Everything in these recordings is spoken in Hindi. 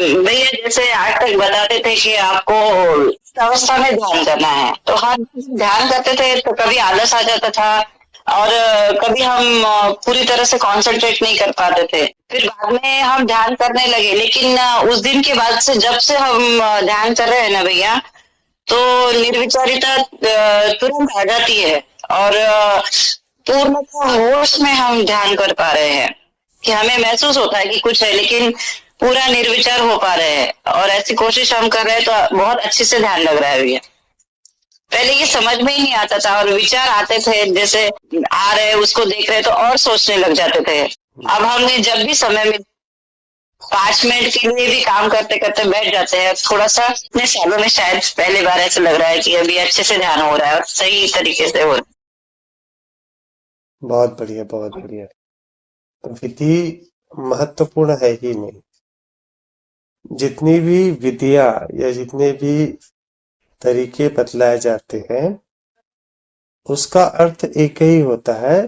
भैया जैसे आज तक बताते थे कि आपको इस अवस्था में ध्यान करना है, तो हम ध्यान करते थे तो कभी आलस आ जाता था और कभी हम पूरी तरह से कंसंट्रेट नहीं कर पाते थे। फिर बाद में हम ध्यान करने लगे, लेकिन उस दिन के बाद से जब से हम ध्यान कर रहे हैं ना भैया, तो निर्विचारिता तुरंत आ जाती है और पूर्णतः होश में हम ध्यान कर पा रहे हैं कि हमें महसूस होता है कि कुछ है, लेकिन पूरा निर्विचार हो पा रहे हैं और ऐसी कोशिश हम कर रहे हैं तो बहुत अच्छे से ध्यान लग रहा है भैया। पहले ये समझ में ही नहीं आता था और विचार आते थे, जैसे आ रहे उसको देख रहे तो और सोचने लग जाते थे। अब हमने जब भी समय में 5 मिनट के लिए भी काम करते करते बैठ जाते हैं, थोड़ा सा इतने सालों में शायद पहली बार ऐसा लग रहा है कि अभी अच्छे से ध्यान हो रहा है और सही तरीके से हो रहा है। बहुत बढ़िया, बहुत बढ़िया। तो विधि महत्वपूर्ण है ही नहीं। जितनी भी विधियां या जितने भी तरीके बतलाए जाते हैं, उसका अर्थ एक ही होता है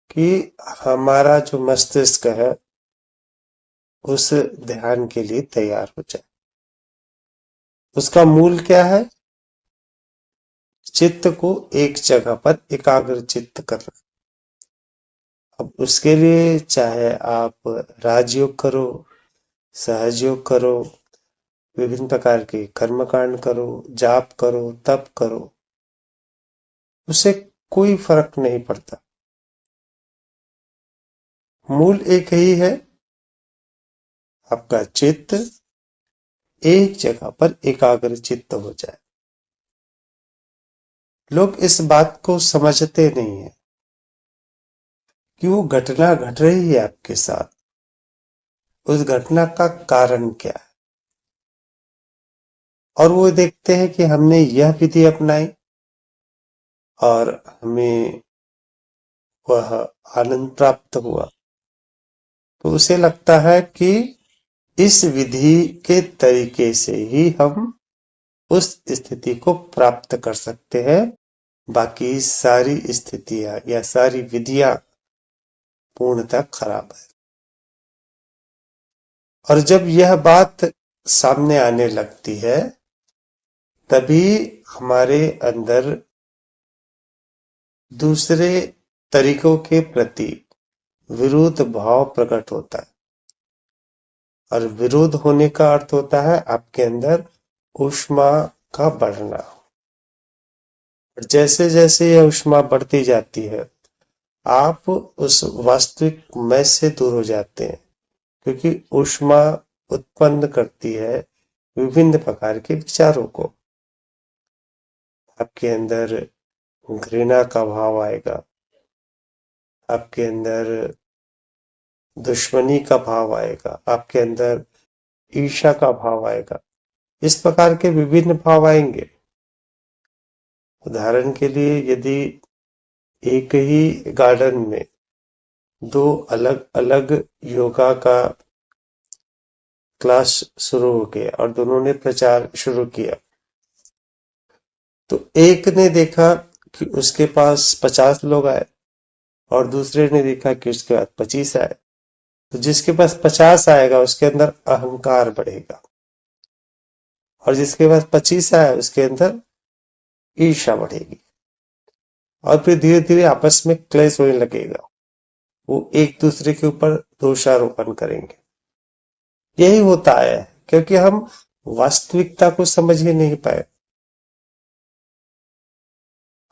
कि हमारा जो मस्तिष्क है उस ध्यान के लिए तैयार हो जाए। उसका मूल क्या है? चित्त को एक जगह पर एकाग्र चित्त करना। अब उसके लिए चाहे आप राजयोग करो, सहज योग करो, विभिन्न प्रकार के कर्मकांड करो, जाप करो, तप करो, उससे कोई फर्क नहीं पड़ता। मूल एक ही है, आपका चित्त एक जगह पर एकाग्र चित्त हो जाए। लोग इस बात को समझते नहीं है कि वो घटना घट रही है आपके साथ, उस घटना का कारण क्या है, और वो देखते हैं कि हमने यह विधि अपनाई और हमें वह आनंद प्राप्त हुआ, तो उसे लगता है कि इस विधि के तरीके से ही हम उस स्थिति को प्राप्त कर सकते हैं। बाकी सारी स्थितियां या सारी विधियां पूर्णतः खराब है। और जब यह बात सामने आने लगती है, तभी हमारे अंदर दूसरे तरीकों के प्रति विरोध भाव प्रकट होता है। और विरोध होने का अर्थ होता है आपके अंदर ऊष्मा का बढ़ना। जैसे जैसे यह ऊष्मा बढ़ती जाती है, आप उस वास्तविक मैं से दूर हो जाते हैं, क्योंकि ऊष्मा उत्पन्न करती है विभिन्न प्रकार के विचारों को। आपके अंदर घृणा का भाव आएगा, आपके अंदर दुश्मनी का भाव आएगा, आपके अंदर ईर्ष्या का भाव आएगा। इस प्रकार के विभिन्न भाव आएंगे। उदाहरण के लिए, यदि एक ही गार्डन में दो अलग अलग योगा का क्लास शुरू हो गया और दोनों ने प्रचार शुरू किया, तो एक ने देखा कि उसके पास 50 लोग आए और दूसरे ने देखा कि उसके बाद 25 आए। तो जिसके पास 50 आएगा उसके अंदर अहंकार बढ़ेगा, और जिसके पास 25 आए उसके अंदर ईर्ष्या बढ़ेगी, और फिर धीरे धीरे आपस में क्लेश होने लगेगा। वो एक दूसरे के ऊपर दोषारोपण करेंगे। यही होता है क्योंकि हम वास्तविकता को समझ ही नहीं पाए।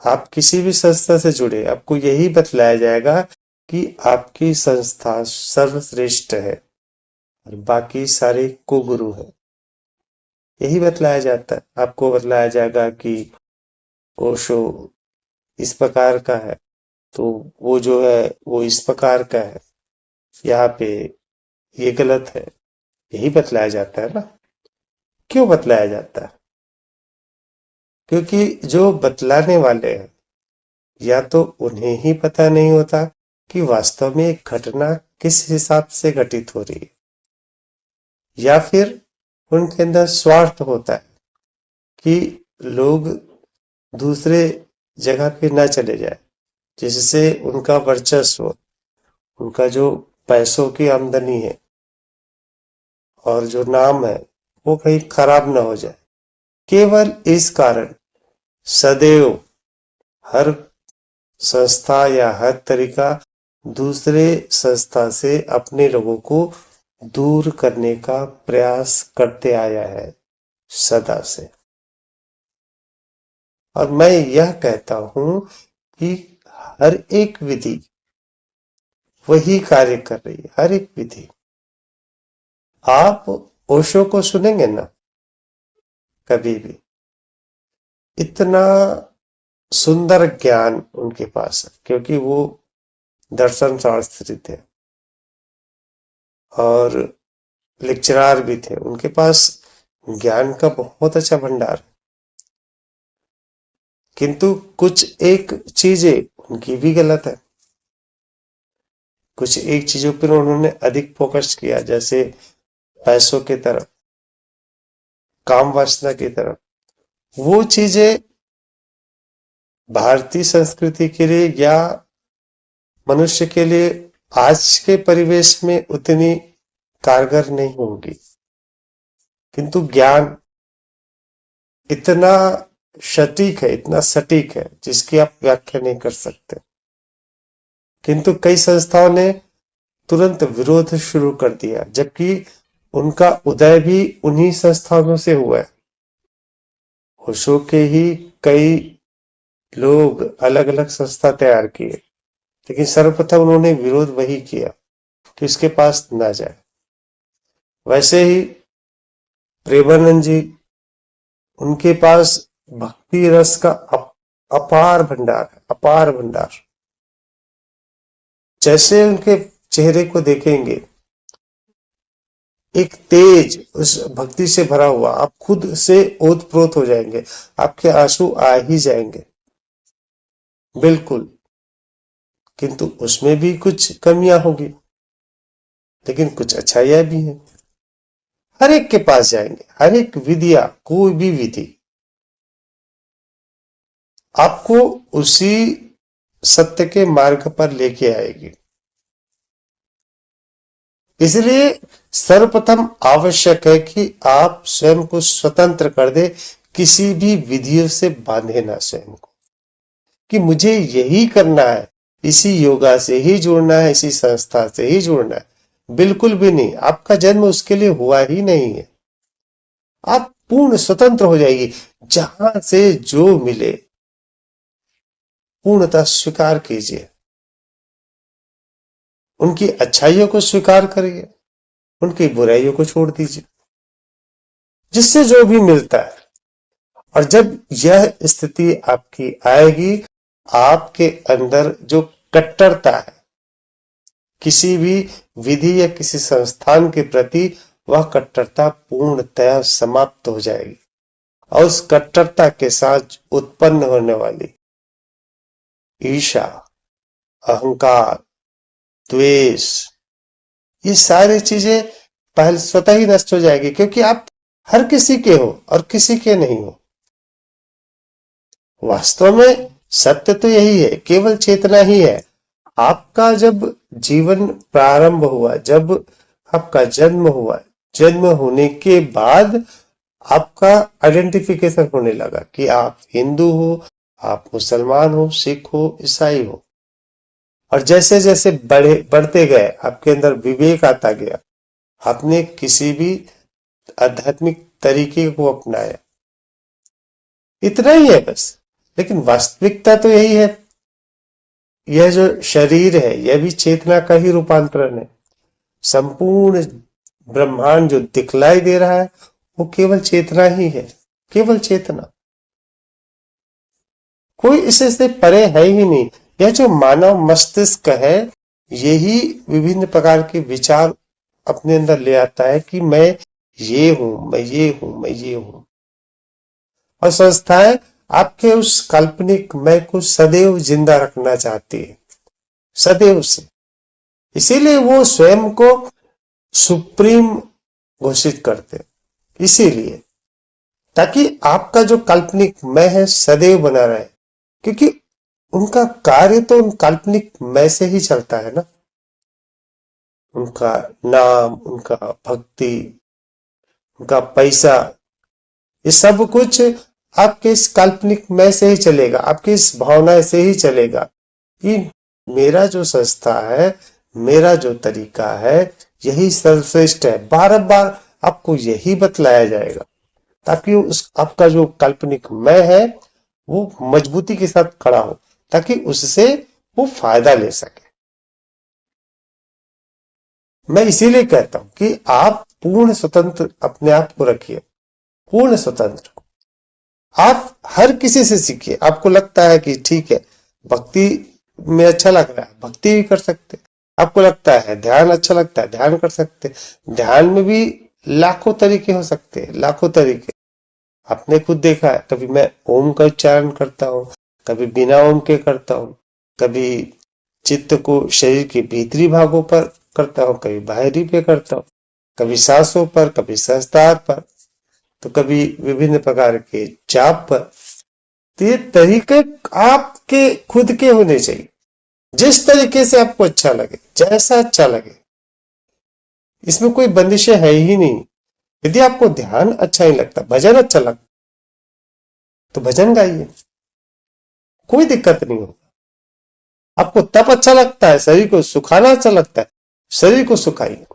आप किसी भी संस्था से जुड़े, आपको यही बतलाया जाएगा कि आपकी संस्था सर्वश्रेष्ठ है और बाकी सारे कुगुरु है। यही बतलाया जाता है। आपको बतलाया जाएगा कि ओशो इस प्रकार का है, तो वो जो है वो इस प्रकार का है, यहाँ पे ये गलत है। यही बतलाया जाता है ना। क्यों बतलाया जाता है? क्योंकि जो बतलाने वाले हैं, या तो उन्हें ही पता नहीं होता कि वास्तव में एक घटना किस हिसाब से घटित हो रही है, या फिर उनके अंदर स्वार्थ होता है कि लोग दूसरे जगह पे न चले जाए, जिससे उनका वर्चस्व, उनका जो पैसों की आमदनी है और जो नाम है वो कहीं खराब ना हो जाए। केवल इस कारण सदैव हर संस्था या हर तरीका दूसरे संस्था से अपने लोगों को दूर करने का प्रयास करते आया है सदा से। और मैं यह कहता हूं कि हर एक विधि वही कार्य कर रही है, हर एक विधि। आप ओशो को सुनेंगे ना कभी भी, इतना सुंदर ज्ञान उनके पास है, क्योंकि वो दर्शन शास्त्री थे और लेक्चरार भी थे। उनके पास ज्ञान का बहुत अच्छा भंडार है। किंतु कुछ एक चीजें उनकी भी गलत है। कुछ एक चीजों पर उन्होंने अधिक फोकस किया, जैसे पैसों की तरफ, काम वासना की तरफ। वो चीजें भारतीय संस्कृति के लिए या मनुष्य के लिए आज के परिवेश में उतनी कारगर नहीं होगी। किंतु ज्ञान इतना सटीक है, इतना सटीक है, जिसकी आप व्याख्या नहीं कर सकते। किंतु कई संस्थाओं ने तुरंत विरोध शुरू कर दिया, जबकि उनका उदय भी उन्हीं संस्थानों से हुआ है। ओशो के ही कई लोग अलग अलग संस्था तैयार किए, लेकिन सर्वप्रथम उन्होंने विरोध वही किया कि उसके पास ना जाए। वैसे ही प्रेमानंद जी, उनके पास भक्ति रस का अपार भंडार है, अपार भंडार। जैसे उनके चेहरे को देखेंगे, एक तेज उस भक्ति से भरा हुआ, आप खुद से ओतप्रोत हो जाएंगे, आपके आंसू आ ही जाएंगे, बिल्कुल। किंतु उसमें भी कुछ कमियां होगी, लेकिन कुछ अच्छाइयां भी हैं। हर एक के पास जाएंगे, हर एक विधिया, कोई भी विधि आपको उसी सत्य के मार्ग पर लेके आएगी। इसलिए सर्वप्रथम आवश्यक है कि आप स्वयं को स्वतंत्र कर दे, किसी भी विधियों से बांधे ना स्वयं को कि मुझे यही करना है, इसी योगा से ही जुड़ना है, इसी संस्था से ही जुड़ना है। बिल्कुल भी नहीं, आपका जन्म उसके लिए हुआ ही नहीं है। आप पूर्ण स्वतंत्र हो जाएगी, जहां से जो मिले पूर्णतः स्वीकार कीजिए, उनकी अच्छाइयों को स्वीकार करिए, उनकी बुराइयों को छोड़ दीजिए, जिससे जो भी मिलता है। और जब यह स्थिति आपकी आएगी, आपके अंदर जो कट्टरता है किसी भी विधि या किसी संस्थान के प्रति, वह कट्टरता पूर्णतया समाप्त हो जाएगी। और उस कट्टरता के साथ उत्पन्न होने वाली ईर्ष्या, अहंकार, द्वेष, ये सारी चीजें पहले स्वतः ही नष्ट हो जाएगी, क्योंकि आप हर किसी के हो और किसी के नहीं हो। वास्तव में सत्य तो यही है, केवल चेतना ही है। आपका जब जीवन प्रारंभ हुआ, जब आपका जन्म हुआ, जन्म होने के बाद आपका आइडेंटिफिकेशन होने लगा कि आप हिंदू हो, आप मुसलमान हो, सिख हो, ईसाई हो। और जैसे जैसे बढ़ते गए, आपके अंदर विवेक आता गया, आपने किसी भी आध्यात्मिक तरीके को अपनाया, इतना ही है बस। लेकिन वास्तविकता तो यही है, यह जो शरीर है, यह भी चेतना का ही रूपांतरण है। संपूर्ण ब्रह्मांड जो दिखलाई दे रहा है, वो केवल चेतना ही है, केवल चेतना, कोई इससे परे है ही नहीं। यह जो मानव मस्तिष्क है, यही विभिन्न प्रकार के विचार अपने अंदर ले आता है कि मैं ये हूं, मैं ये हूं, मैं ये हूं। और संस्थाएं आपके उस काल्पनिक मैं को सदैव जिंदा रखना चाहती है, सदैव से। इसीलिए वो स्वयं को सुप्रीम घोषित करते, इसीलिए ताकि आपका जो काल्पनिक मैं है सदैव बना रहे, क्योंकि उनका कार्य तो उन काल्पनिक मैं से ही चलता है ना। उनका नाम, उनका भक्ति, उनका पैसा, ये सब कुछ आपके इस काल्पनिक मैं से ही चलेगा, आपकी इस भावना से ही चलेगा कि मेरा जो संस्था है, मेरा जो तरीका है, यही सर्वश्रेष्ठ है। बार बार आपको यही बतलाया जाएगा ताकि उस आपका जो काल्पनिक मैं है वो मजबूती के साथ खड़ा हो, ताकि उससे वो फायदा ले सके। मैं इसीलिए कहता हूं कि आप पूर्ण स्वतंत्र अपने आप को रखिए, पूर्ण स्वतंत्र। आप हर किसी से सीखिए। आपको लगता है कि ठीक है, भक्ति में अच्छा लग रहा है, भक्ति भी कर सकते। आपको लगता है ध्यान अच्छा लगता है, ध्यान कर सकते। ध्यान में भी लाखों तरीके हो सकते हैं, लाखों तरीके। आपने खुद देखा है, कभी मैं ओम का उच्चारण करता हूँ, कभी बिना ओम के करता हूँ, कभी चित्त को शरीर के भीतरी भागों पर करता हूँ, कभी बाहरी पे करता हूँ, कभी सांसों पर, कभी सहस्त्रार पर, तो कभी विभिन्न प्रकार के जाप पर। तो ये तरीके आपके खुद के होने चाहिए, जिस तरीके से आपको अच्छा लगे, जैसा अच्छा लगे। इसमें कोई बंदिशें है ही नहीं। यदि आपको ध्यान अच्छा नहीं लगता, भजन अच्छा लगता, तो भजन गाइए, कोई दिक्कत नहीं होगा। आपको तप अच्छा लगता है, शरीर को सुखाना अच्छा लगता है, शरीर को सुखाइए।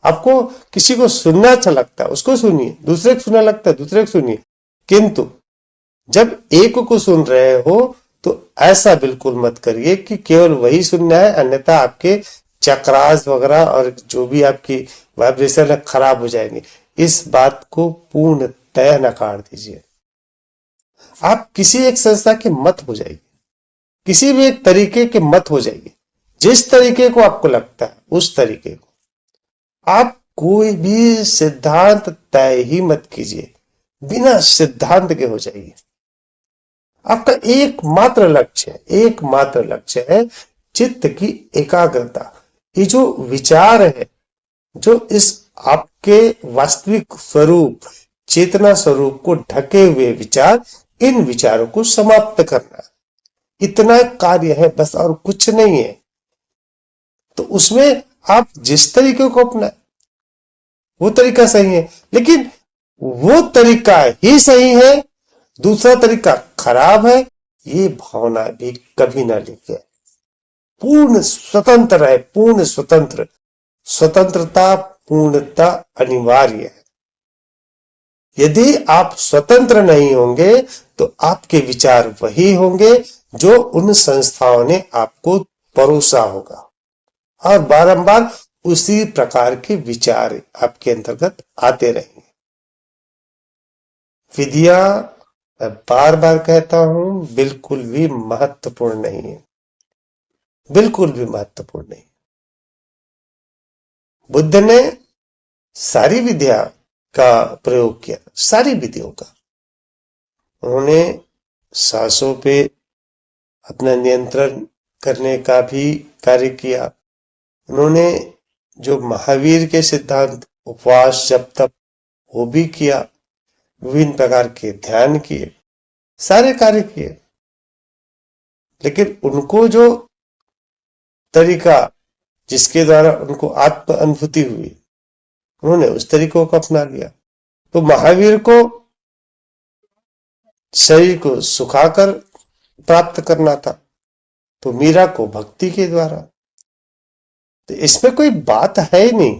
आपको किसी को सुनना अच्छा लगता है, उसको सुनिए। दूसरे को सुनना लगता है, दूसरे को सुनिए। किंतु जब एक को सुन रहे हो तो ऐसा बिल्कुल मत करिए कि केवल वही सुनना है, अन्यथा आपके चक्रास वगैरह और जो भी आपकी वाइब्रेशन है खराब हो जाएंगे। इस बात को पूर्णतः नकार दीजिए। आप किसी एक संस्था के मत हो जाइए, किसी भी एक तरीके के मत हो जाइए। जिस तरीके को आपको लगता है उस तरीके को। आप कोई भी सिद्धांत तय ही मत कीजिए, बिना सिद्धांत के हो जाइए। आपका एकमात्र लक्ष्य है, एकमात्र लक्ष्य है चित्त की एकाग्रता। ये जो विचार है, जो इस आपके वास्तविक स्वरूप, चेतना स्वरूप को ढके हुए विचार, इन विचारों को समाप्त करना, इतना कार्य है बस, और कुछ नहीं है। तो उसमें आप जिस तरीके को अपना, वो तरीका सही है, लेकिन वो तरीका ही सही है, दूसरा तरीका खराब है, ये भावना भी कभी ना लेके आए। पूर्ण स्वतंत्र है, पूर्ण स्वतंत्र। स्वतंत्रता पूर्णता अनिवार्य है। यदि आप स्वतंत्र नहीं होंगे तो आपके विचार वही होंगे जो उन संस्थाओं ने आपको परोसा होगा, और बारंबार उसी प्रकार के विचार आपके अंतर्गत आते रहेंगे। विधियां, मैं बार बार कहता हूं, बिल्कुल भी महत्वपूर्ण नहीं है, बिल्कुल भी महत्वपूर्ण नहीं। बुद्ध ने सारी विद्या का प्रयोग किया, सारी विधियों का। उन्होंने सांसों पे अपना नियंत्रण करने का भी कार्य किया। उन्होंने जो महावीर के सिद्धांत, उपवास, जप, तप, वो भी किया। विभिन्न प्रकार के ध्यान किए, सारे कार्य किए। लेकिन उनको जो तरीका, जिसके द्वारा उनको आत्म अनुभूति हुई, उन्होंने उस तरीकों को अपना लिया। तो महावीर को शरीर को सुखाकर प्राप्त करना था, तो मीरा को भक्ति के द्वारा। तो इसमें कोई बात है ही नहीं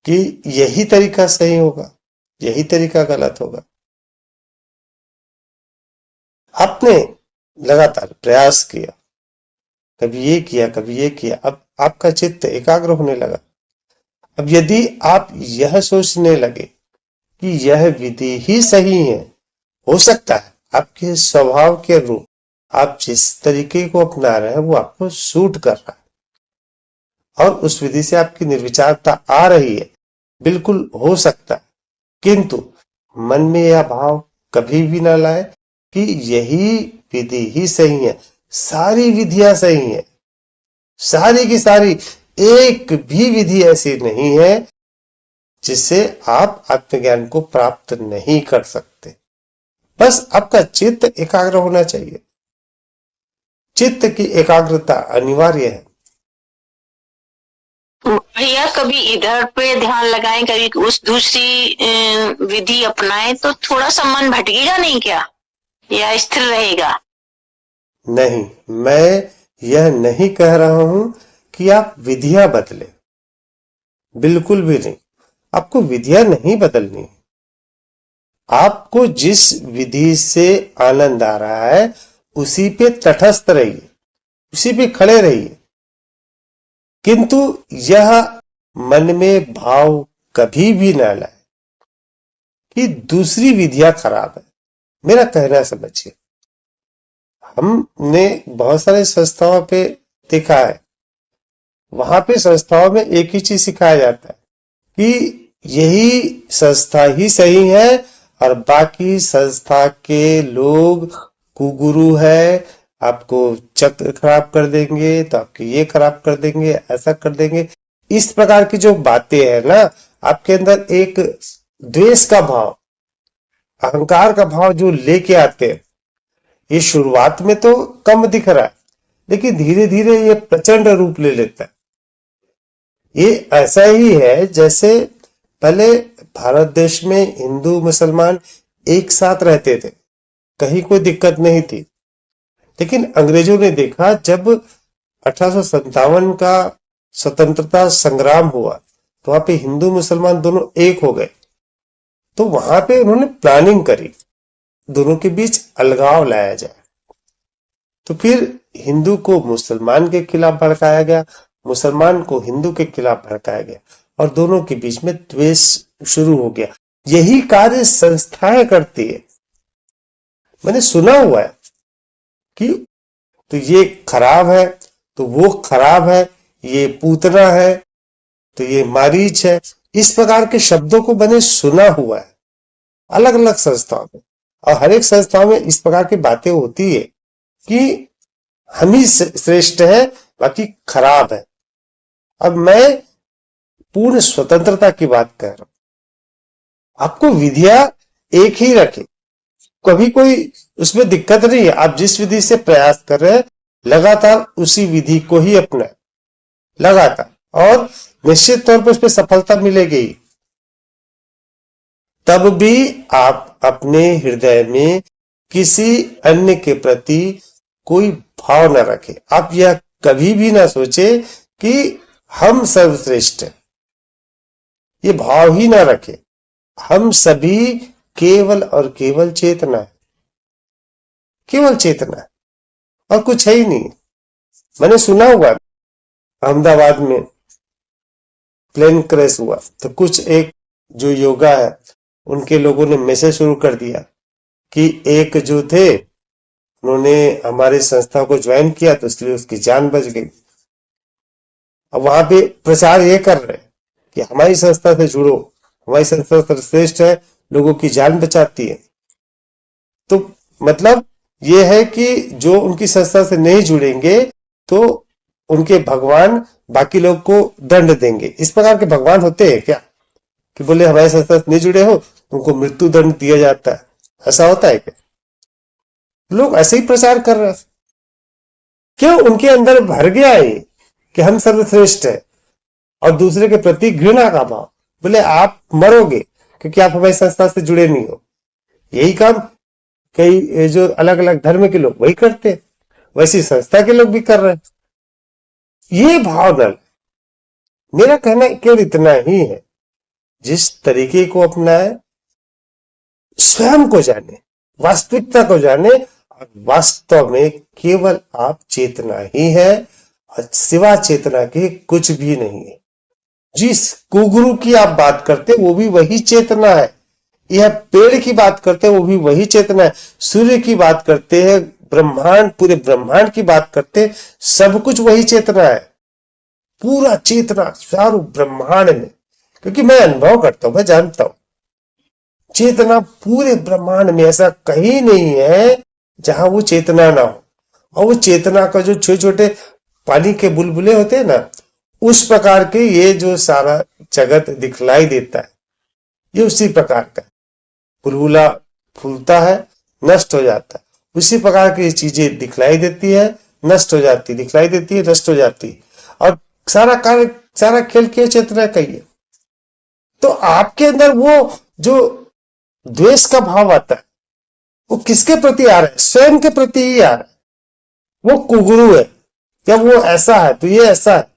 कि यही तरीका सही होगा, यही तरीका गलत होगा। आपने लगातार प्रयास किया, कभी ये किया, कभी ये किया, अब आपका चित्त एकाग्र होने लगा। अब यदि आप यह सोचने लगे कि यह विधि ही सही है, हो सकता है आपके स्वभाव के अनुरूप आप जिस तरीके को अपना रहे हैं वो आपको सूट कर रहा है, और उस विधि से आपकी निर्विचारता आ रही है, बिल्कुल हो सकता है। किंतु मन में यह भाव कभी भी ना लाए कि यही विधि ही सही है, सारी विधियां सही है, सारी की सारी। एक भी विधि ऐसी नहीं है जिससे आप आत्मज्ञान को प्राप्त नहीं कर सकते। बस आपका चित्त एकाग्र होना चाहिए। चित्त की एकाग्रता अनिवार्य है। भैया कभी इधर पे ध्यान लगाएं, कभी उस दूसरी विधि अपनाएं तो थोड़ा सा मन भटकेगा नहीं क्या, या स्थिर रहेगा? नहीं, मैं यह नहीं कह रहा हूं कि आप विधियां बदलें, बिल्कुल भी नहीं। आपको विधियां नहीं बदलनी है। आपको जिस विधि से आनंद आ रहा है उसी पे तटस्थ रहिए, उसी पे खड़े रहिए। किंतु यह मन में भाव कभी भी ना लाए कि दूसरी विधियां खराब है। मेरा कहना समझिए। हमने बहुत सारे संस्थाओं पे देखा है, वहां पे संस्थाओं में एक ही चीज सिखाया जाता है कि यही संस्था ही सही है और बाकी संस्था के लोग कुगुरु है, आपको चक्र खराब कर देंगे, तो आपके ये खराब कर देंगे, ऐसा कर देंगे। इस प्रकार की जो बातें है ना, आपके अंदर एक द्वेष का भाव, अहंकार का भाव जो लेके आते हैं, ये शुरुआत में तो कम दिख रहा है, लेकिन धीरे धीरे ये प्रचंड रूप ले लेता है। ये ऐसा ही है जैसे पहले भारत देश में हिंदू मुसलमान एक साथ रहते थे, कहीं कोई दिक्कत नहीं थी। लेकिन अंग्रेजों ने देखा जब 1857 का स्वतंत्रता संग्राम हुआ तो वहां पे हिंदू मुसलमान दोनों एक हो गए। तो वहां पे उन्होंने प्लानिंग करी दोनों के बीच अलगाव लाया जाए। तो फिर हिंदू को मुसलमान के खिलाफ भड़काया गया, मुसलमान को हिंदू के खिलाफ भड़काया गया और दोनों के बीच में द्वेष शुरू हो गया। यही कार्य संस्थाएं करती है। मैंने सुना हुआ है कि तो ये खराब है, तो वो खराब है, ये पूतना है, तो ये मारीच है। इस प्रकार के शब्दों को मैंने सुना हुआ है अलग अलग संस्थाओं में, और हर एक संस्थाओं में इस प्रकार की बातें होती है कि हम ही श्रेष्ठ है, बाकी खराब है। अब मैं पूर्ण स्वतंत्रता की बात कर रहा हूं। आपको विधियां एक ही रखे, कभी कोई उसमें दिक्कत नहीं है। आप जिस विधि से प्रयास कर रहे हैं लगातार उसी विधि को ही अपनाएं, लगातार, और निश्चित तौर पर उसमें सफलता मिलेगी। तब भी आप अपने हृदय में किसी अन्य के प्रति कोई भाव न रखें। आप यह कभी भी ना सोचे कि हम सर्वश्रेष्ठ हैं, ये भाव ही ना रखें। हम सभी केवल और केवल चेतना है, केवल चेतना है और कुछ है ही नहीं। मैंने सुना हुआ अहमदाबाद में प्लेन क्रैश हुआ तो कुछ एक जो योगा है उनके लोगों ने मैसेज शुरू कर दिया कि एक जो थे उन्होंने हमारी संस्था को ज्वाइन किया तो इसलिए उसकी जान बच गई। अब वहां पे प्रचार ये कर रहे हैं कि हमारी संस्था से जुड़ो, हमारी संस्था सर्वश्रेष्ठ है, लोगों की जान बचाती है। तो मतलब ये है कि जो उनकी संस्था से नहीं जुड़ेंगे तो उनके भगवान बाकी लोग को दंड देंगे। इस प्रकार के भगवान होते हैं क्या कि बोले हमारे संस्था से नहीं जुड़े हो तुमको मृत्यु दंड दिया जाता है? ऐसा होता है क्या? लोग ऐसे ही प्रचार कर रहे हैं। क्यों? उनके अंदर भर गया है कि हम सर्वश्रेष्ठ है और दूसरे के प्रति घृणा का भाव। बोले आप मरोगे क्योंकि आप हमारी संस्था से जुड़े नहीं हो। यही काम कई जो अलग अलग धर्म के लोग वही करते हैं, वैसी संस्था के लोग भी कर रहे हैं। ये भाव न, मेरा कहना केवल इतना ही है, जिस तरीके को अपनाए, स्वयं को जाने, वास्तविकता को जाने, और वास्तव में केवल आप चेतना ही है और सिवा चेतना के कुछ भी नहीं है। जिस कुगुरु की आप बात करते वो भी वही चेतना है, यह पेड़ की बात करते हैं वो भी वही चेतना है, सूर्य की बात करते हैं, ब्रह्मांड, पूरे ब्रह्मांड की बात करते हैं, सब कुछ वही चेतना है। पूरा चेतना चारों ब्रह्मांड में, क्योंकि मैं अनुभव करता हूं, मैं जानता हूं चेतना पूरे ब्रह्मांड में ऐसा कहीं नहीं है जहां वो चेतना ना हो। और वो चेतना का जो छोटे छोटे पानी के बुलबुले होते हैं ना, उस प्रकार के ये जो सारा जगत दिखलाई देता है ये उसी प्रकार का। बुलबुला फूलता है, नष्ट हो जाता है, उसी प्रकार की चीजें दिखलाई देती है, नष्ट हो जाती, दिखलाई देती है, नष्ट हो जाती, और सारा कार्य सारा खेल के चेतना का ही है। तो आपके अंदर वो जो द्वेष का भाव आता है वो किसके प्रति आ रहा है? स्वयं के प्रति ही आ रहा है। वो कुगुरु है या वो ऐसा है तो ये ऐसा है,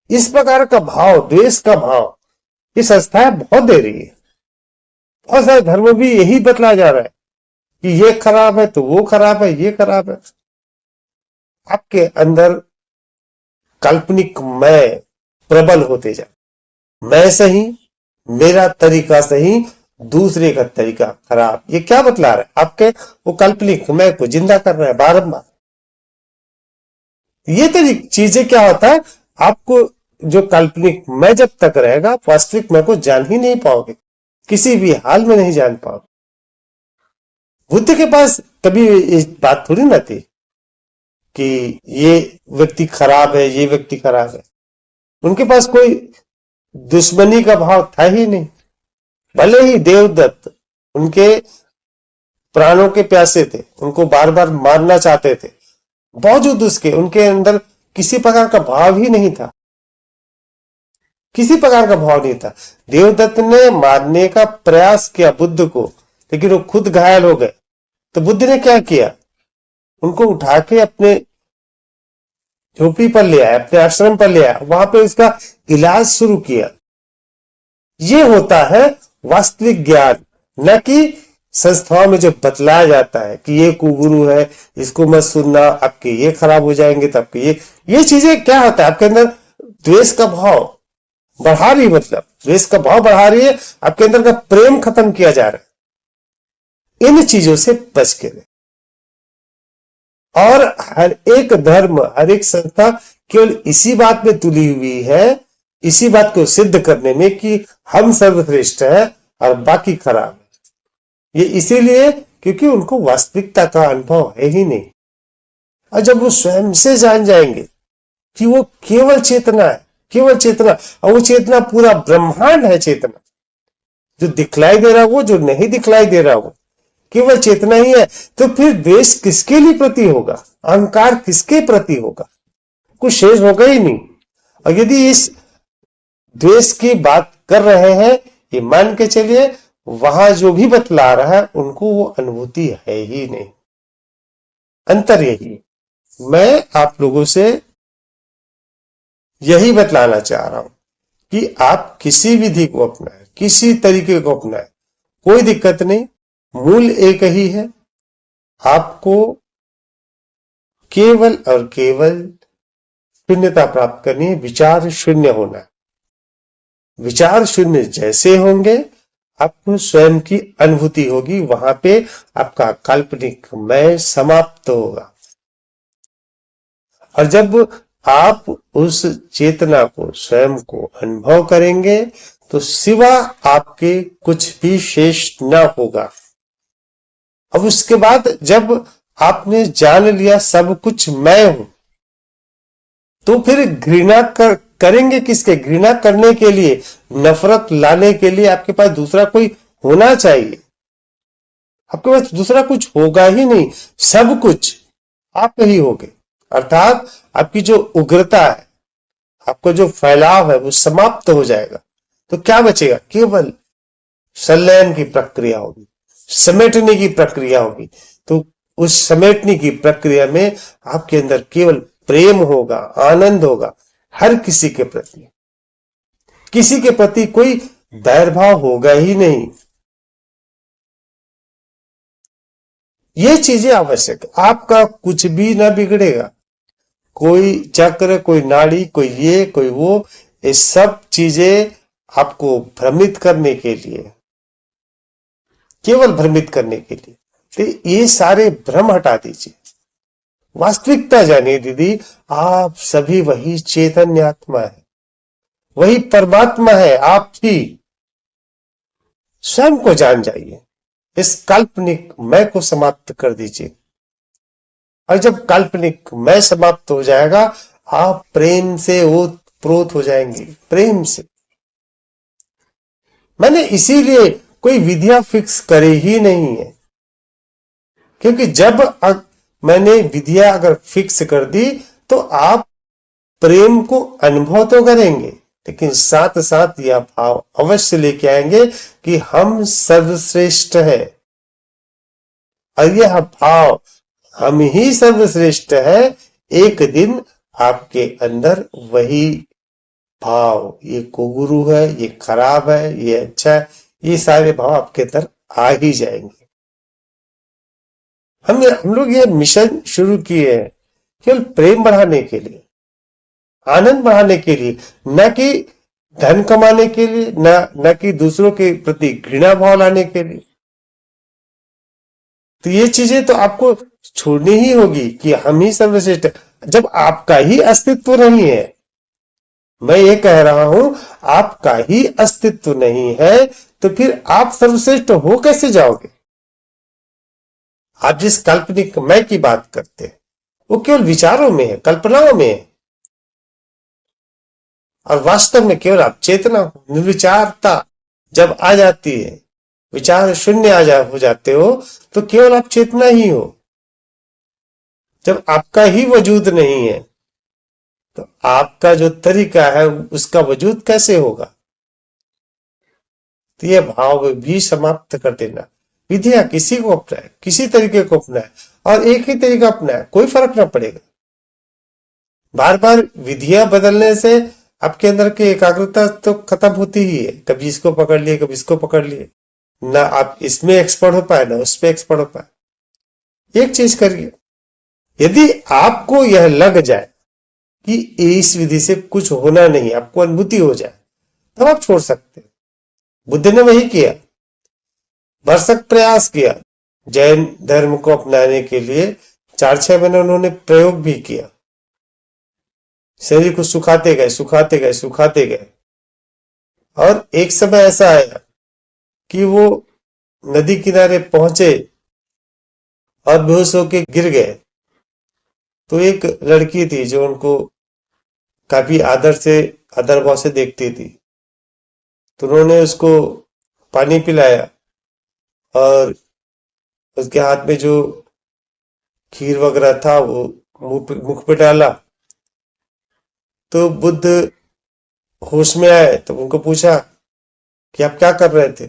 इस प्रकार का भाव, द्वेष का भाव ये संस्थाएं बहुत दे रही है। बहुत सारे धर्म भी यही बतलाया जा रहा है कि ये खराब है तो वो खराब है, ये खराब है। आपके अंदर काल्पनिक मैं प्रबल होते जाए, मैं सही, मेरा तरीका सही, दूसरे का तरीका खराब। ये क्या बतला रहा है? आपके वो काल्पनिक मैं को जिंदा कर रहा है बारंबार। ये चीजें क्या होता है, आपको जो काल्पनिक मैं जब तक रहेगा वास्तविक मैं को जान ही नहीं पाओगे, किसी भी हाल में नहीं जान पाओगे। बुद्ध के पास कभी इस बात थोड़ी ना थी कि ये व्यक्ति खराब है, ये व्यक्ति खराब है। उनके पास कोई दुश्मनी का भाव था ही नहीं। भले ही देवदत्त उनके प्राणों के प्यासे थे, उनको बार बार मारना चाहते थे, बावजूद उसके उनके अंदर किसी प्रकार का भाव ही नहीं था, किसी प्रकार का भाव नहीं था। देवदत्त ने मारने का प्रयास किया बुद्ध को, लेकिन वो खुद घायल हो गए। तो बुद्ध ने क्या किया, उनको उठा के अपने झोपड़ी पर ले आया, अपने आश्रम पर ले आया, वहां पे उसका इलाज शुरू किया। ये होता है वास्तविक ज्ञान, न कि संस्थाओं में जो बतलाया जाता है कि ये कुगुरु है, इसको मत सुनना, आपके ये खराब हो जाएंगे, तब के ये चीजें क्या होता है, आपके अंदर द्वेष का भाव बढ़ा रही, मतलब द्वेष का भाव बढ़ा रही है, आपके अंदर का प्रेम खत्म किया जा रहा है। इन चीजों से बच के रहे। और हर एक धर्म, हर एक संस्था केवल इसी बात में तुली हुई है, इसी बात को सिद्ध करने में कि हम सर्वश्रेष्ठ है और बाकी खराब है। ये इसीलिए क्योंकि उनको वास्तविकता का अनुभव है ही नहीं। और जब वो स्वयं से जान जाएंगे कि वो केवल चेतना है, केवल चेतना, और वो चेतना पूरा ब्रह्मांड है, चेतना जो दिखलाई दे रहा है, वो जो नहीं दिखलाई दे रहा, वो केवल चेतना ही है, तो फिर द्वेष किसके लिए प्रति होगा, अहंकार किसके प्रति होगा, कुछ शेष होगा ही नहीं। और यदि इस द्वेष की बात कर रहे हैं, ये मान के चलिए वहां जो भी बतला रहा है उनको वो अनुभूति है ही नहीं। अंतर यही, मैं आप लोगों से यही बतलाना चाह रहा हूं कि आप किसी विधि को अपनाएं, किसी तरीके को अपनाएं, कोई दिक्कत नहीं, मूल एक ही है। आपको केवल और केवल शून्यता प्राप्त करनी है, विचार शून्य होना है। विचार शून्य जैसे होंगे आपको स्वयं की अनुभूति होगी, वहां पे आपका काल्पनिक मैं समाप्त होगा। और जब आप उस चेतना को, स्वयं को अनुभव करेंगे तो सिवा आपके कुछ भी शेष न होगा। अब उसके बाद जब आपने जान लिया सब कुछ मैं हूं, तो फिर घृणा करेंगे किसके? घृणा करने के लिए, नफरत लाने के लिए आपके पास दूसरा कोई होना चाहिए। आपके पास दूसरा कुछ होगा ही नहीं, सब कुछ आप ही होगे। अर्थात आपकी जो उग्रता है, आपका जो फैलाव है, वो समाप्त हो जाएगा। तो क्या बचेगा? केवल संलयन की प्रक्रिया होगी, समेटने की प्रक्रिया होगी। तो उस समेटने की प्रक्रिया में आपके अंदर केवल प्रेम होगा, आनंद होगा, हर किसी के प्रति, किसी के प्रति कोई बैरभाव होगा ही नहीं। ये चीजें आवश्यक है, आपका कुछ भी ना बिगड़ेगा। कोई चक्र, कोई नाड़ी, कोई ये, कोई वो, ये सब चीजें आपको भ्रमित करने के लिए, केवल भ्रमित करने के लिए। तो ये सारे भ्रम हटा दीजिए, वास्तविकता जानिए दीदी। आप सभी वही चैतन्य आत्मा है, वही परमात्मा है। आप ही स्वयं को जान जाइए, इस काल्पनिक मैं को समाप्त कर दीजिए। और जब काल्पनिक मैं समाप्त हो जाएगा, आप प्रेम से ओतप्रोत हो जाएंगे, प्रेम से। मैंने इसीलिए कोई विधियां फिक्स करे ही नहीं है, क्योंकि जब मैंने विधियां अगर फिक्स कर दी तो आप प्रेम को अनुभव तो करेंगे, लेकिन साथ साथ यह भाव अवश्य लेके आएंगे कि हम सर्वश्रेष्ठ है। और यह भाव हम ही सर्वश्रेष्ठ है, एक दिन आपके अंदर वही भाव, ये कुगुरु है, ये खराब है, ये अच्छा है, ये सारे भाव आपके अंदर आ ही जाएंगे। हम लोग ये मिशन शुरू किए हैं केवल प्रेम बढ़ाने के लिए, आनंद बढ़ाने के लिए, न कि धन कमाने के लिए, न कि दूसरों के प्रति घृणा भाव लाने के लिए। तो ये चीजें तो आपको छोड़नी ही होगी कि हम ही सर्वश्रेष्ठ। जब आपका ही अस्तित्व नहीं है, मैं ये कह रहा हूं, आपका ही अस्तित्व नहीं है, तो फिर आप सर्वश्रेष्ठ हो कैसे जाओगे? आप जिस काल्पनिक मैं की बात करते हैं वो केवल विचारों में है, कल्पनाओं में है, और वास्तव में केवल आप चेतना हो, निर्विचारता जब आ जाती है, विचार शून्य हो जाते हो, तो केवल आप चेतना ही हो। जब आपका ही वजूद नहीं है तो आपका जो तरीका है उसका वजूद कैसे होगा? तो यह भाव भी समाप्त कर देना। विधिया किसी को अपनाए, किसी तरीके को अपनाए, और एक ही तरीका अपनाए, कोई फर्क ना पड़ेगा। बार बार विधियां बदलने से आपके अंदर की एकाग्रता तो खत्म होती ही है। कभी इसको पकड़ लिए, कभी इसको पकड़ लिए, ना आप इसमें एक्सपर्ट हो पाए, ना उस पर एक्सपर्ट हो पाए। एक चीज करिए, यदि आपको यह लग जाए कि इस विधि से कुछ होना नहीं, आपको अनुभूति हो जाए, तब आप छोड़ सकते हैं। बुद्ध ने वही किया, भरसक प्रयास किया जैन धर्म को अपनाने के लिए। 4-6 महीने उन्होंने प्रयोग भी किया, शरीर को सुखाते गए, सुखाते गए, सुखाते गए, और एक समय ऐसा आया कि वो नदी किनारे पहुंचे और बेहोश होके गिर गए। तो एक लड़की थी जो उनको काफी आदर भाव से देखती थी, तो उन्होंने उसको पानी पिलाया और उसके हाथ में जो खीर वगैरह था वो मुख पे डाला। तो बुद्ध होश में आए तो उनको पूछा कि आप क्या कर रहे थे?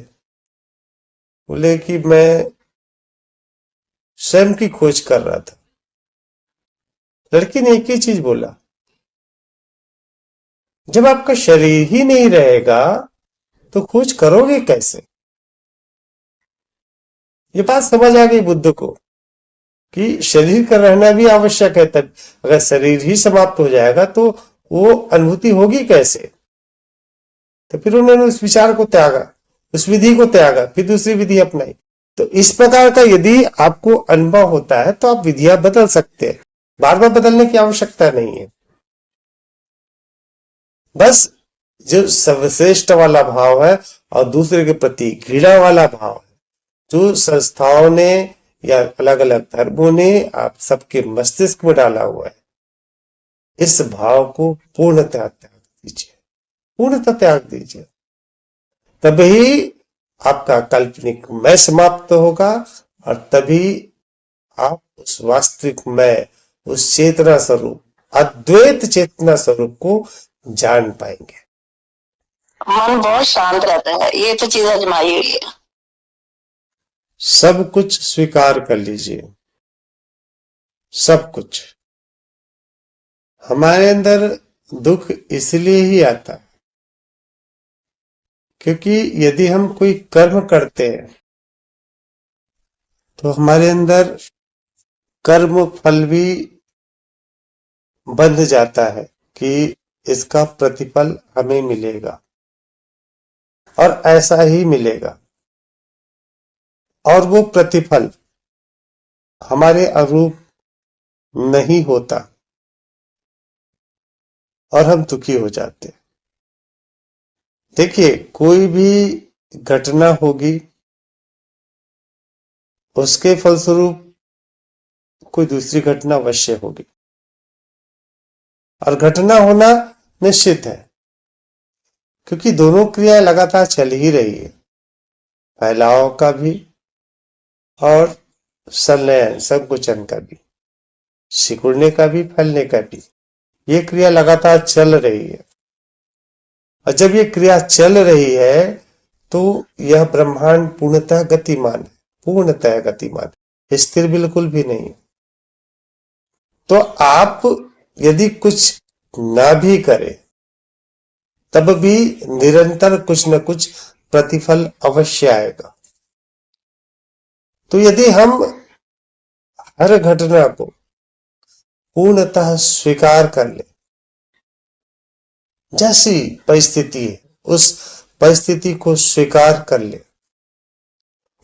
बोले कि मैं स्वयं की खोज कर रहा था। लड़की ने एक ही चीज बोला, जब आपका शरीर ही नहीं रहेगा तो खोज करोगे कैसे? ये बात समझ आ गई बुद्ध को कि शरीर का रहना भी आवश्यक है। तब अगर शरीर ही समाप्त हो जाएगा तो वो अनुभूति होगी कैसे? तो फिर उन्होंने उस विचार को त्यागा, उस विधि को त्यागा, फिर दूसरी विधि अपनाई। तो इस प्रकार का यदि आपको अनुभव होता है तो आप विधियां बदल सकते हैं, बार बार बदलने की आवश्यकता नहीं है। बस जो सर्वश्रेष्ठ वाला भाव है और दूसरे के प्रति घृणा वाला भाव है, जो संस्थाओं ने या अलग अलग धर्मों ने आप सबके मस्तिष्क में डाला हुआ है, इस भाव को पूर्णतः त्याग दीजिए, पूर्णतः त्याग दीजिए। तभी आपका काल्पनिक मैं समाप्त होगा और तभी आप उस वास्तविक मैं, उस चेतना स्वरूप, अद्वैत चेतना स्वरूप को जान पाएंगे। मन बहुत शांत रहता है, ये तो चीज आजमाई हुई है। सब कुछ स्वीकार कर लीजिए, सब कुछ। हमारे अंदर दुख इसलिए ही आता है क्योंकि यदि हम कोई कर्म करते हैं तो हमारे अंदर कर्म फल भी बंध जाता है कि इसका प्रतिफल हमें मिलेगा और ऐसा ही मिलेगा, और वो प्रतिफल हमारे अनुरूप नहीं होता और हम दुखी हो जाते हैं। देखिए, कोई भी घटना होगी, उसके फलस्वरूप कोई दूसरी घटना अवश्य होगी, और घटना होना निश्चित है क्योंकि दोनों क्रियाएं लगातार चल ही रही है, फैलाव का भी और संलयन संकुचन का भी, सिकुड़ने का भी, फैलने का भी। ये क्रिया लगातार चल रही है, और जब ये क्रिया चल रही है तो यह ब्रह्मांड पूर्णतः गतिमान है, पूर्णतः गतिमान है, स्थिर बिल्कुल भी नहीं। तो आप यदि कुछ ना भी करें तब भी निरंतर कुछ न कुछ प्रतिफल अवश्य आएगा। तो यदि हम हर घटना को पूर्णतः स्वीकार कर ले, जैसी परिस्थिति है उस परिस्थिति को स्वीकार कर ले,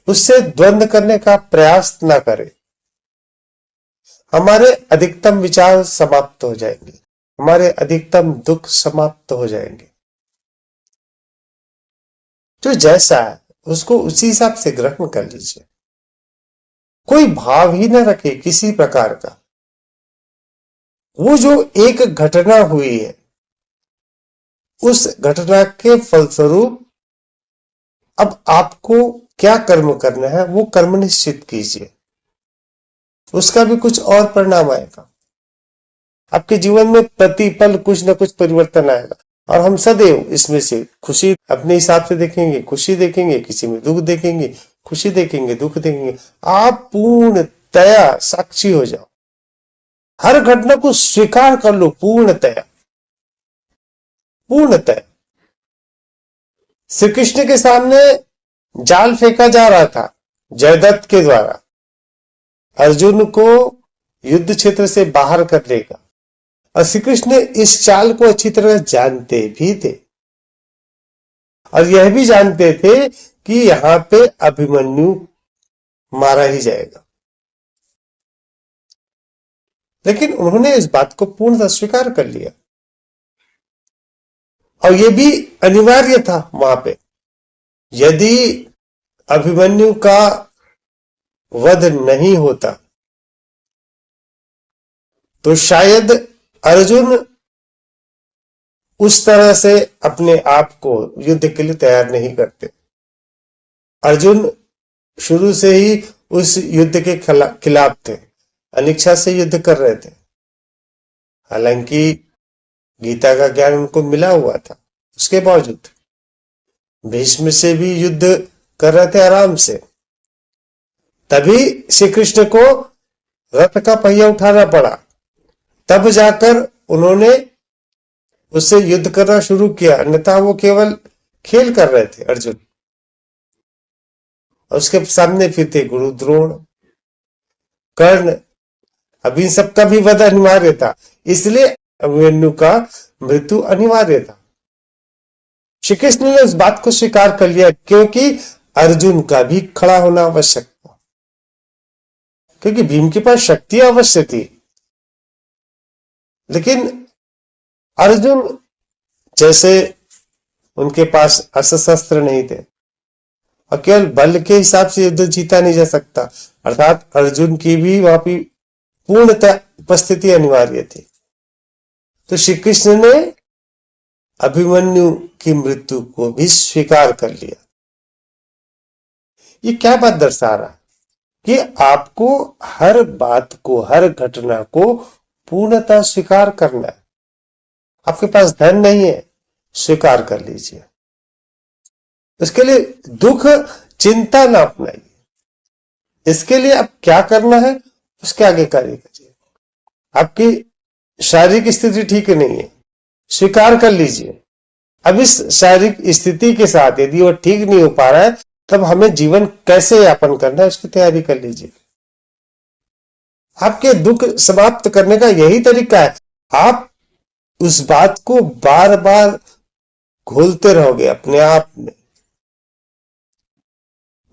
उससे द्वंद्व करने का प्रयास ना करें, हमारे अधिकतम विचार समाप्त हो जाएंगे, हमारे अधिकतम दुख समाप्त हो जाएंगे। जो जैसा है उसको उसी हिसाब से ग्रहण कर लीजिए, कोई भाव ही न रखे किसी प्रकार का। वो जो एक घटना हुई है, उस घटना के फलस्वरूप अब आपको क्या कर्म करना है वो कर्म निश्चित कीजिए, उसका भी कुछ और परिणाम आएगा। आपके जीवन में प्रतिपल कुछ न कुछ परिवर्तन आएगा, और हम सदैव इसमें से खुशी अपने हिसाब से देखेंगे, खुशी देखेंगे, किसी में दुख देखेंगे, खुशी देखेंगे, दुख देखेंगे। आप पूर्णतया साक्षी हो जाओ, हर घटना को स्वीकार कर लो पूर्णतया, पूर्णतया। श्री कृष्ण के सामने जाल फेंका जा रहा था जयदत्त के द्वारा अर्जुन को युद्ध क्षेत्र से बाहर करने का, और श्री कृष्ण इस चाल को अच्छी तरह जानते भी थे, और यह भी जानते थे कि यहां पे अभिमन्यु मारा ही जाएगा। लेकिन उन्होंने इस बात को पूर्णतः स्वीकार कर लिया, और यह भी अनिवार्य था वहां पे। यदि अभिमन्यु का वध नहीं होता तो शायद अर्जुन उस तरह से अपने आप को युद्ध के लिए तैयार नहीं करते। अर्जुन शुरू से ही उस युद्ध के खिलाफ थे, अनिच्छा से युद्ध कर रहे थे। हालांकि गीता का ज्ञान उनको मिला हुआ था, उसके बावजूद भीष्म से भी युद्ध कर रहे थे आराम से। तभी श्री कृष्ण को रथ का पहिया उठाना पड़ा, तब जाकर उन्होंने उससे युद्ध करना शुरू किया, अन्यथा वो केवल खेल कर रहे थे अर्जुन। और उसके सामने फिर थे गुरु द्रोण, कर्ण, अभी सबका भी वध अनिवार्य था, इसलिए अभिमन्यु का मृत्यु अनिवार्य था। श्री कृष्ण ने उस बात को स्वीकार कर लिया, क्योंकि अर्जुन का भी खड़ा होना आवश्यक था, क्योंकि भीम के पास शक्ति अवश्य थी। लेकिन अर्जुन जैसे उनके पास अस्त्र शस्त्र नहीं थे, और केवल बल के हिसाब से युद्ध जीता नहीं जा सकता, अर्थात अर्जुन की भी वहां पर पूर्णतः उपस्थिति अनिवार्य थी। तो श्री कृष्ण ने अभिमन्यु की मृत्यु को भी स्वीकार कर लिया। ये क्या बात दर्शा रहा है कि आपको हर बात को, हर घटना को पूर्णतः स्वीकार करना है। आपके पास धन नहीं है, स्वीकार कर लीजिए। इसके लिए दुख चिंता ना अपनाइए, इसके लिए आप क्या करना है उसके आगे कार्य करिए। आपकी शारीरिक स्थिति ठीक नहीं है, स्वीकार कर लीजिए। अब इस शारीरिक स्थिति के साथ यदि वो ठीक नहीं हो पा रहा है, तब हमें जीवन कैसे यापन करना है उसकी तैयारी कर लीजिए। आपके दुख समाप्त करने का यही तरीका है। आप उस बात को बार बार घोलते रहोगे अपने आप में,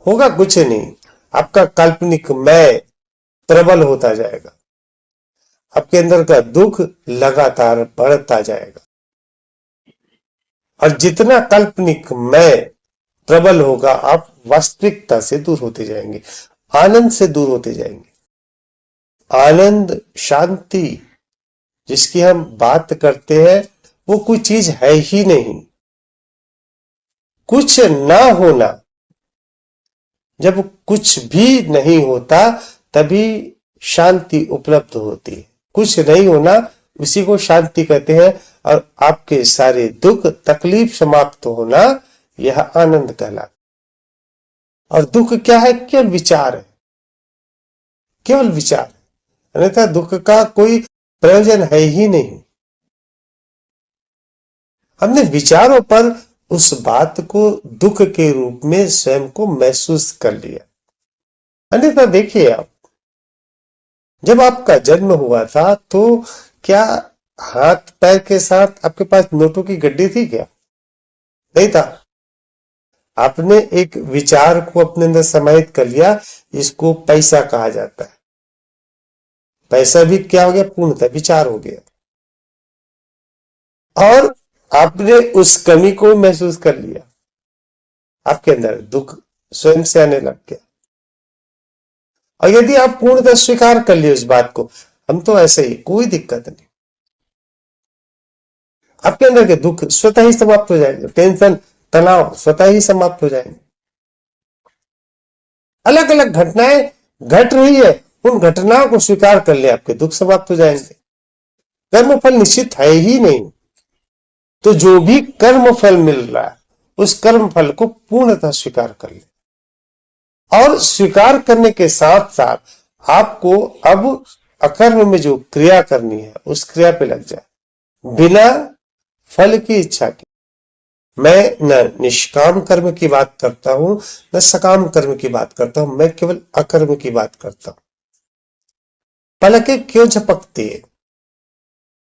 होगा कुछ नहीं। आपका काल्पनिक मैं प्रबल होता जाएगा, आपके अंदर का दुख लगातार बढ़ता जाएगा, और जितना काल्पनिक मैं प्रबल होगा आप वास्तविकता से दूर होते जाएंगे, आनंद से दूर होते जाएंगे। आनंद, शांति जिसकी हम बात करते हैं वो कोई चीज है ही नहीं। कुछ ना होना, जब कुछ भी नहीं होता तभी शांति उपलब्ध होती है। कुछ नहीं होना उसी को शांति कहते हैं। और आपके सारे दुख तकलीफ समाप्त होना, यह आनंद कहलाता। और दुख क्या है? केवल विचार है, केवल विचार है, अन्यथा दुख का कोई प्रयोजन है ही नहीं। हमने विचारों पर उस बात को दुख के रूप में स्वयं को महसूस कर लिया। अन्यथा देखिए, आप जब आपका जन्म हुआ था तो क्या हाथ पैर के साथ आपके पास नोटों की गड्डी थी क्या? नहीं था। आपने एक विचार को अपने अंदर समाहित कर लिया, इसको पैसा कहा जाता है। पैसा भी क्या हो गया? पूर्णतः विचार हो गया। और आपने उस कमी को महसूस कर लिया, आपके अंदर दुख स्वयं से आने लग गया। और यदि आप पूर्णतः स्वीकार कर लिए उस बात को, हम तो ऐसे ही, कोई दिक्कत नहीं, आपके अंदर के दुख स्वतः ही समाप्त हो जाएंगे, टेंशन तनाव स्वतः ही समाप्त हो जाएंगे। अलग अलग घटनाएं घट रही है, उन घटनाओं को स्वीकार कर ले, आपके दुख समाप्त हो जाएंगे। कर्म फल निश्चित है ही नहीं, तो जो भी कर्म फल मिल रहा है उस कर्म फल को पूर्णतः स्वीकार कर ले। और स्वीकार करने के साथ साथ आपको अब अकर्म में जो क्रिया करनी है उस क्रिया पे लग जाए, बिना फल की इच्छा के। मैं न निष्काम कर्म की बात करता हूं, न सकाम कर्म की बात करता हूं, मैं केवल अकर्म की बात करता हूं। पलकें क्यों झपकती है?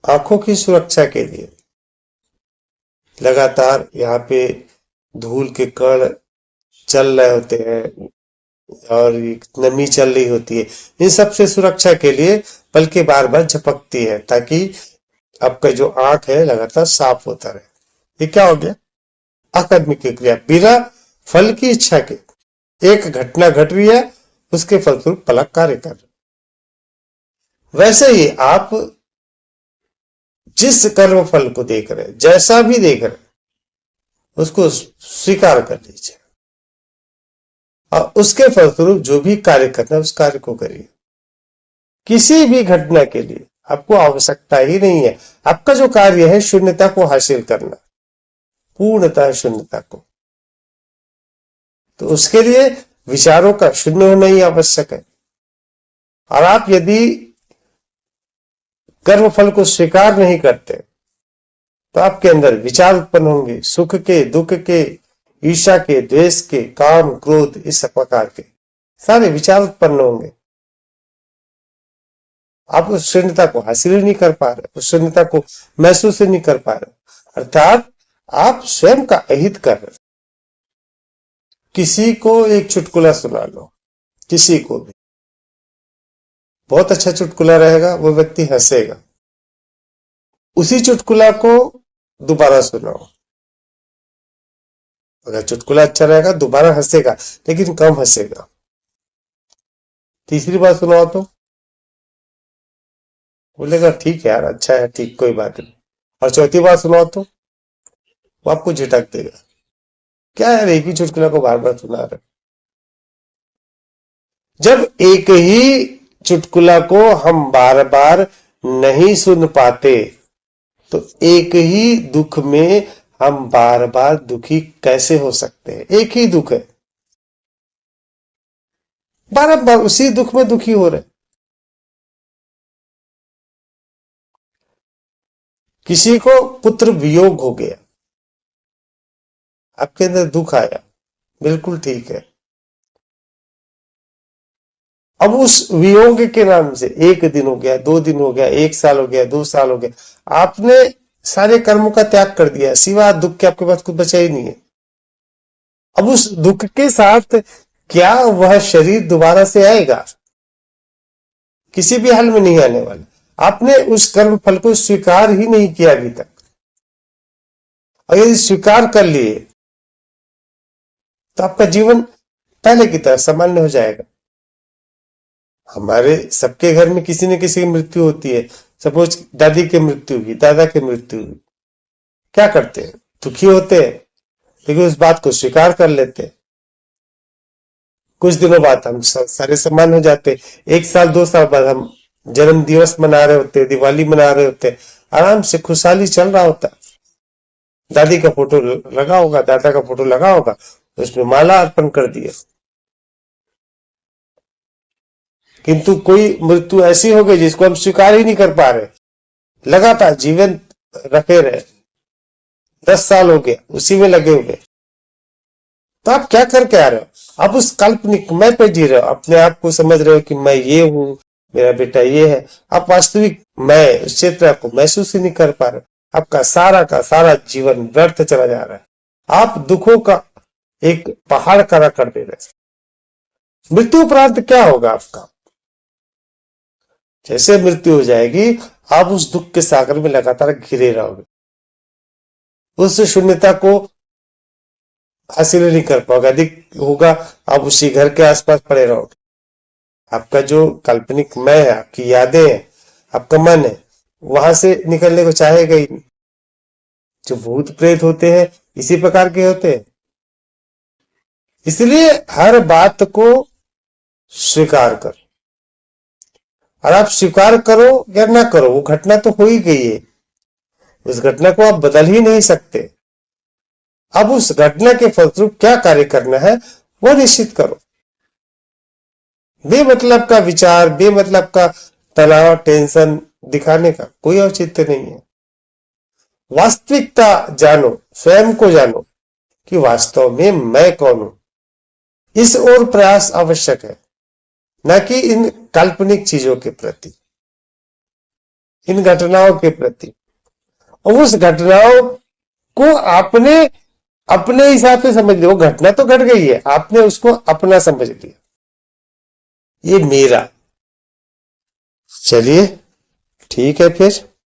आंखों की सुरक्षा के लिए। लगातार यहाँ पे धूल के कण चल रहे होते हैं और नमी चल रही होती है, इन सब से सुरक्षा के लिए पलकें बार बार झपकती है, ताकि आपका जो आंख है लगातार साफ होता रहे। ये क्या हो गया? अकर्मिक क्रिया, बिना फल की इच्छा के। एक घटना घट रही है, उसके फलस्वरूप पलक कार्य कर रहे। वैसे ही आप जिस कर्म फल को देख रहे हैं, जैसा भी देख रहे हैं, उसको स्वीकार कर लीजिए और उसके फलस्वरूप जो भी कार्य करना है उस कार्य को करिए। किसी भी घटना के लिए आपको आवश्यकता ही नहीं है। आपका जो कार्य है शून्यता को हासिल करना, पूर्णतः शून्यता को। तो उसके लिए विचारों का शून्य होना ही आवश्यक है। और आप यदि कर्म फल को स्वीकार नहीं करते तो आपके अंदर विचार उत्पन्न होंगे, सुख के, दुख के, ईर्ष्या के, द्वेष के, काम, क्रोध, इस प्रकार के सारे विचार उत्पन्न होंगे। आप उस शून्यता को हासिल ही नहीं कर पा रहे, उस शून्यता को महसूस ही नहीं कर पा रहे, अर्थात आप स्वयं का अहित कर रहे। किसी को एक चुटकुला सुना लो, किसी को भी, बहुत अच्छा चुटकुला रहेगा, वो व्यक्ति हंसेगा। उसी चुटकुला को दोबारा सुनाओ, अगर चुटकुला अच्छा रहेगा दोबारा हंसेगा, लेकिन कम हंसेगा। तीसरी बार सुनाओ तो बोलेगा ठीक है यार, अच्छा है, ठीक, कोई बात नहीं। और चौथी बार सुनाओ तो वो आपको झिटक देगा, क्या यार एक ही चुटकुला को बार बार सुना रहे। जब एक ही चुटकुला को हम बार बार नहीं सुन पाते तो एक ही दुख में हम बार बार दुखी कैसे हो सकते हैं? एक ही दुख है, बार बार उसी दुख में दुखी हो रहे। किसी को पुत्र वियोग हो गया, आपके अंदर दुख आया, बिल्कुल ठीक है। अब उस वियोग के नाम से 1 दिन हो गया, 2 दिन हो गया, 1 साल हो गया, 2 साल हो गया, आपने सारे कर्मों का त्याग कर दिया, सिवा दुख के आपके पास कुछ बचा ही नहीं है। अब उस दुख के साथ क्या वह शरीर दोबारा से आएगा? किसी भी हाल में नहीं आने वाला। आपने उस कर्म फल को स्वीकार ही नहीं किया अभी तक। और यदि स्वीकार कर लिए तो आपका जीवन पहले की तरह सामान्य हो जाएगा। हमारे सबके घर में किसी न किसी की मृत्यु होती है। सपोज दादी की मृत्यु हुई, दादा की मृत्यु हुई, क्या करते हैं? दुखी होते हैं, लेकिन उस बात को स्वीकार कर लेते हैं। कुछ दिनों बाद हम सारे समान हो जाते, 1 साल 2 साल बाद हम जन्म दिवस मना रहे होते, दिवाली मना रहे होते, आराम से खुशहाली चल रहा होता। दादी का फोटो लगा होगा, दादा का फोटो लगा होगा, उसमें माला अर्पण कर दिया। किंतु कोई मृत्यु ऐसी हो गई जिसको हम स्वीकार ही नहीं कर पा रहे, लगातार जीवन रखे रहे, 10 साल हो गया उसी में लगे हुए। तो आप क्या करके आ रहे हो? आप उस काल्पनिक मैं पे जी रहे हो, अपने आप को समझ रहे हो कि मैं ये हूं, मेरा बेटा ये है। आप वास्तविक मैं उस क्षेत्र को महसूस ही नहीं कर पा रहे। आपका सारा का सारा जीवन व्यर्थ चला जा रहा है। आप दुखों का एक पहाड़ खड़ा कर दे रहे। मृत्यु उपरांत क्या होगा आपका? जैसे मृत्यु हो जाएगी, आप उस दुख के सागर में लगातार घिरे रहोगे, उस शून्यता को हासिल नहीं कर पाओगे। अधिक होगा, आप उसी घर के आसपास पड़े रहोगे। आपका जो काल्पनिक मैं है, आपकी यादें हैं, आपका मन है, वहां से निकलने को चाहेगा ही नहीं। जो भूत प्रेत होते हैं इसी प्रकार के होते हैं। इसलिए हर बात को स्वीकार करो, और आप स्वीकार करो या ना करो, वो घटना तो हो ही गई है। उस घटना को आप बदल ही नहीं सकते। अब उस घटना के फलस्वरूप क्या कार्य करना है वो निश्चित करो। बेमतलब का विचार, बेमतलब का तनाव, टेंशन दिखाने का कोई औचित्य नहीं है। वास्तविकता जानो, स्वयं को जानो कि वास्तव में मैं कौन हूं। इस ओर प्रयास आवश्यक है, न कि इन काल्पनिक चीजों के प्रति, इन घटनाओं के प्रति। और उस घटनाओं को आपने अपने हिसाब से समझ लिया। वो घटना तो घट गई है, आपने उसको अपना समझ लिया, ये मेरा। चलिए ठीक है फिर।